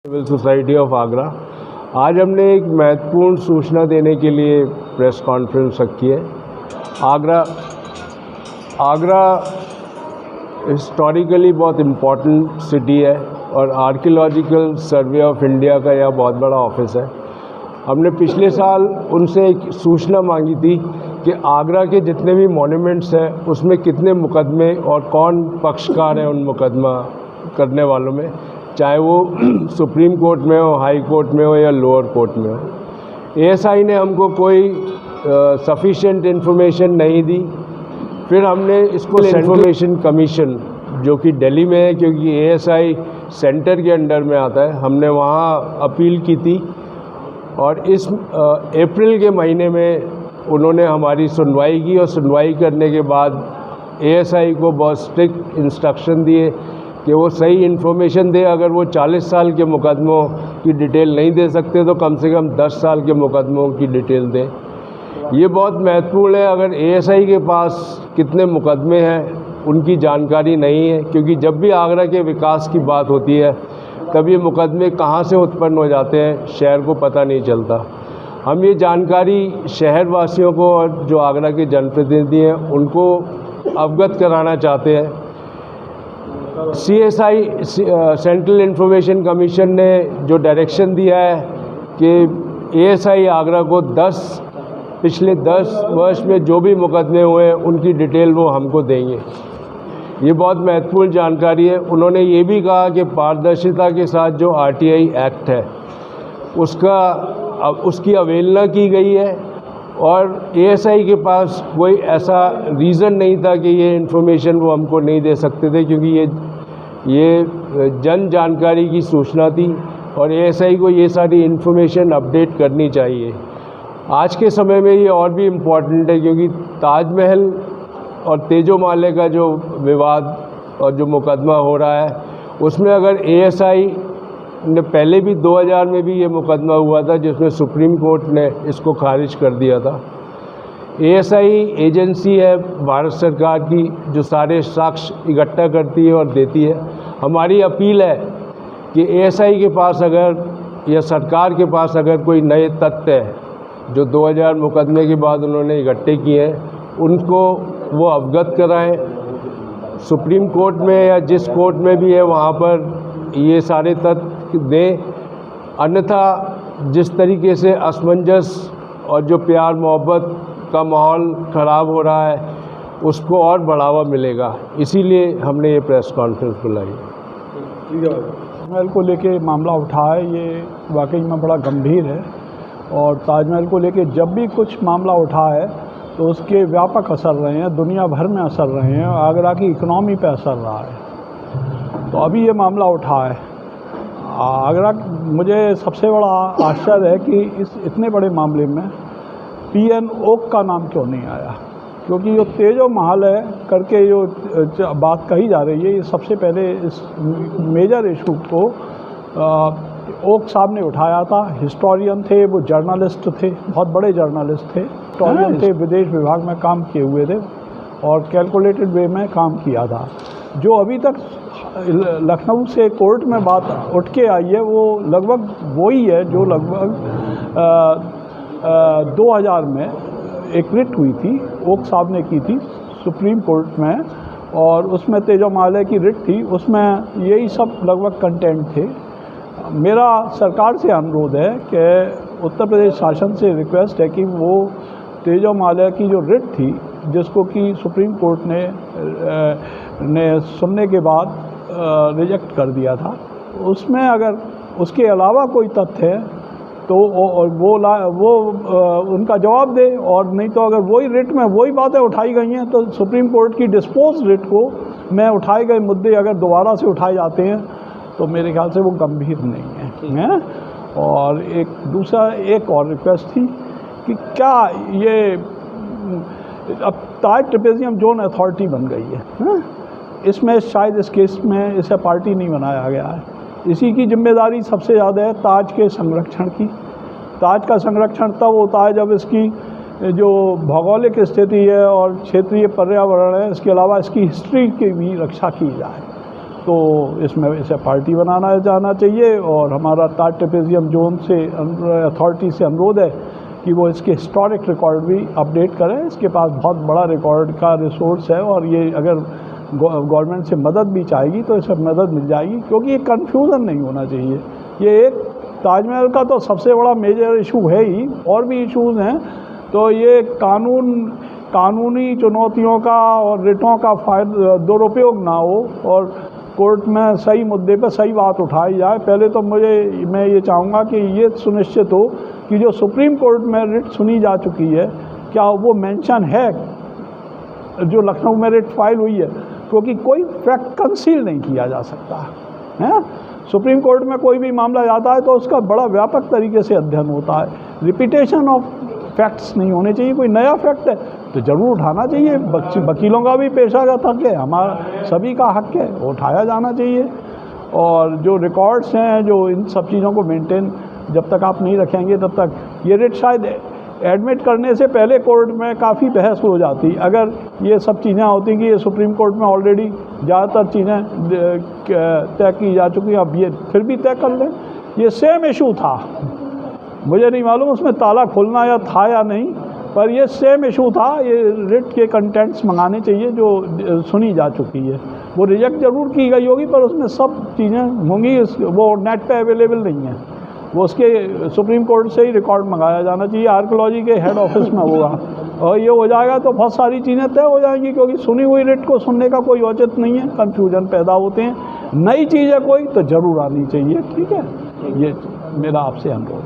Civil society of Agra. आज हमने एक महत्वपूर्ण सूचना देने के लिए प्रेस कॉन्फ्रेंस रखी है। आगरा हिस्टोरिकली बहुत इम्पोर्टेंट सिटी है और आर्कियोलॉजिकल सर्वे ऑफ इंडिया का यह बहुत बड़ा ऑफिस है। हमने पिछले साल उनसे एक सूचना मांगी थी कि आगरा के जितने भी मॉन्यूमेंट्स हैं उसमें कितने मुकदमे और कौन पक्षकार हैं उन मुकदमा करने वालों में, चाहे वो सुप्रीम कोर्ट में हो, हाई कोर्ट में हो या लोअर कोर्ट में हो। एएसआई ने हमको कोई सफिशिएंट इन्फॉर्मेशन नहीं दी। फिर हमने इसको इन्फॉर्मेशन कमीशन जो कि दिल्ली में है, क्योंकि एएसआई सेंटर के अंडर में आता है, हमने वहाँ अपील की थी और इस अप्रैल के महीने में उन्होंने हमारी सुनवाई की और सुनवाई करने के बाद एएसआई को बहुत स्ट्रिक्ट इंस्ट्रक्शन दिए कि वो सही इन्फॉर्मेशन दे। अगर वो 40 साल के मुकदमों की डिटेल नहीं दे सकते तो कम से कम 10 साल के मुकदमों की डिटेल दें। ये बहुत महत्वपूर्ण है। अगर एएसआई के पास कितने मुकदमे हैं उनकी जानकारी नहीं है, क्योंकि जब भी आगरा के विकास की बात होती है तब ये मुकदमे कहाँ से उत्पन्न हो जाते हैं शहर को पता नहीं चलता। हम ये जानकारी शहर वासियों को और जो आगरा के जनप्रतिनिधि हैं उनको अवगत कराना चाहते हैं। सीएसआई सेंट्रल इंफॉर्मेशन कमीशन ने जो डायरेक्शन दिया है कि एएसआई आगरा को पिछले 10 वर्ष में जो भी मुकदमे हुए हैं उनकी डिटेल वो हमको देंगे। ये बहुत महत्वपूर्ण जानकारी है। उन्होंने ये भी कहा कि पारदर्शिता के साथ जो आरटीआई एक्ट है उसकी अवहेलना की गई है और एएसआई के पास कोई ऐसा रीज़न नहीं था कि ये इन्फॉर्मेशन वो हमको नहीं दे सकते थे, क्योंकि ये जन जानकारी की सूचना थी और एएसआई को ये सारी इन्फॉर्मेशन अपडेट करनी चाहिए। आज के समय में ये और भी इम्पॉर्टेंट है, क्योंकि ताजमहल और तेजोमाले का जो विवाद और जो मुकदमा हो रहा है उसमें अगर एएसआई ने पहले भी 2000 में भी ये मुकदमा हुआ था जिसमें सुप्रीम कोर्ट ने इसको खारिज कर दिया था। एएसआई एजेंसी है भारत सरकार की जो सारे साक्ष्य इकट्ठा करती है और देती है। हमारी अपील है कि एएसआई के पास अगर या सरकार के पास अगर कोई नए तथ्य है जो 2000 मुकदमे के बाद उन्होंने इकट्ठे किए हैं उनको वो अवगत कराएं। सुप्रीम कोर्ट में या जिस कोर्ट में भी है वहाँ पर ये सारे तथ्य दें, अन्यथा जिस तरीके से असमंजस और जो प्यार मोहब्बत का माहौल ख़राब हो रहा है उसको और बढ़ावा मिलेगा। इसीलिए हमने ये प्रेस कॉन्फ्रेंस बुलाई। ताजमहल को लेके मामला उठा है, ये वाकई में बड़ा गंभीर है और ताजमहल को लेके जब भी कुछ मामला उठा है तो उसके व्यापक असर रहे हैं, दुनिया भर में असर रहे हैं, आगरा की इकनॉमी पे असर रहा है। तो अभी ये मामला उठा है आगरा। मुझे सबसे बड़ा आश्चर्य है कि इस इतने बड़े मामले में पीएन ओक का नाम क्यों नहीं आया, क्योंकि जो तेजो महल है करके जो बात कही जा रही है, ये सबसे पहले इस मेजर इशू को ओक साहब ने उठाया था। हिस्टोरियन थे, वो जर्नलिस्ट थे, बहुत बड़े जर्नलिस्ट थे, हिस्टोरियन थे, विदेश विभाग में काम किए हुए थे और कैलकुलेटेड वे में काम किया था। जो अभी तक लखनऊ से कोर्ट में बात उठ के आई है वो लगभग वही है जो लगभग 2000 में एक रिट हुई थी, ओक साहब ने की थी सुप्रीम कोर्ट में और उसमें तेजोमाले की रिट थी, उसमें यही सब लगभग कंटेंट थे। मेरा सरकार से अनुरोध है कि उत्तर प्रदेश शासन से रिक्वेस्ट है कि वो तेजोमाले की जो रिट थी जिसको कि सुप्रीम कोर्ट ने सुनने के बाद रिजेक्ट कर दिया था, उसमें अगर उसके अलावा कोई तथ्य है तो वो उनका जवाब दे, और नहीं तो अगर वही रिट में वही बातें उठाई गई हैं तो सुप्रीम कोर्ट की डिस्पोज रिट को में उठाए गए मुद्दे अगर दोबारा से उठाए जाते हैं तो मेरे ख्याल से वो गंभीर नहीं है। और एक और रिक्वेस्ट थी कि क्या ये अब ताज ट्रेपेजियम जोन अथॉरिटी बन गई है, इसमें शायद इस केस में इसे पार्टी नहीं बनाया गया है। इसी की जिम्मेदारी सबसे ज़्यादा है ताज के संरक्षण की। ताज का संरक्षण तब होता है जब इसकी जो भौगोलिक स्थिति है और क्षेत्रीय पर्यावरण है, इसके अलावा इसकी हिस्ट्री की भी रक्षा की जाए। तो इसमें इसे पार्टी बनाना जाना चाहिए। और हमारा ताज ट्रेपेजियम जोन से अथॉरिटी से अनुरोध है कि वो इसके हिस्टोरिक रिकॉर्ड भी अपडेट करें। इसके पास बहुत बड़ा रिकॉर्ड का रिसोर्स है और ये अगर गवर्नमेंट से मदद भी चाहेगी तो इसमें मदद मिल जाएगी, क्योंकि ये कन्फ्यूज़न नहीं होना चाहिए। ये एक ताजमहल का तो सबसे बड़ा मेजर इशू है ही, और भी इश्यूज़ हैं। तो ये कानूनी चुनौतियों का और रिटों का दुरुपयोग ना हो और कोर्ट में सही मुद्दे पर सही बात उठाई जाए। पहले तो मैं ये चाहूँगा कि ये सुनिश्चित हो कि जो सुप्रीम कोर्ट में रिट सुनी जा चुकी है, क्या वो मेंशन है जो लखनऊ में रिट फाइल हुई है, क्योंकि कोई फैक्ट कंसील नहीं किया जा सकता है। सुप्रीम कोर्ट में कोई भी मामला जाता है तो उसका बड़ा व्यापक तरीके से अध्ययन होता है। रिपीटेशन ऑफ फैक्ट्स नहीं होने चाहिए। कोई नया फैक्ट है तो ज़रूर उठाना चाहिए। वकीलों का भी पेशागत हक है, हमारा सभी का हक है, वो उठाया जाना चाहिए। और जो रिकॉर्ड्स हैं, जो इन सब चीज़ों को मेंटेन जब तक आप नहीं रखेंगे तब तक ये रिट शायद एडमिट करने से पहले कोर्ट में काफ़ी बहस हो जाती। अगर ये सब चीज़ें होती कि ये सुप्रीम कोर्ट में ऑलरेडी ज़्यादातर चीज़ें तय की जा चुकी हैं, अब ये फिर भी तय कर लें। ये सेम इशू था, मुझे नहीं मालूम उसमें ताला खोलना या था या नहीं, पर ये सेम इशू था। ये रिट के कंटेंट्स मंगाने चाहिए जो सुनी जा चुकी है। वो रिजेक्ट ज़रूर की गई होगी पर उसमें सब चीज़ें होंगी, वो नेट पे अवेलेबल नहीं है। वो उसके सुप्रीम कोर्ट से ही रिकॉर्ड मंगाया जाना चाहिए, आर्कियोलॉजी के हेड ऑफिस में होगा, और ये हो जाएगा तो बहुत सारी चीज़ें तय हो जाएंगी। क्योंकि सुनी हुई रिट को सुनने का कोई औचित्य नहीं है, कन्फ्यूजन पैदा होते हैं। नई चीज़ है कोई तो ज़रूर आनी चाहिए। ठीक है, ये मेरा आपसे अनुरोध।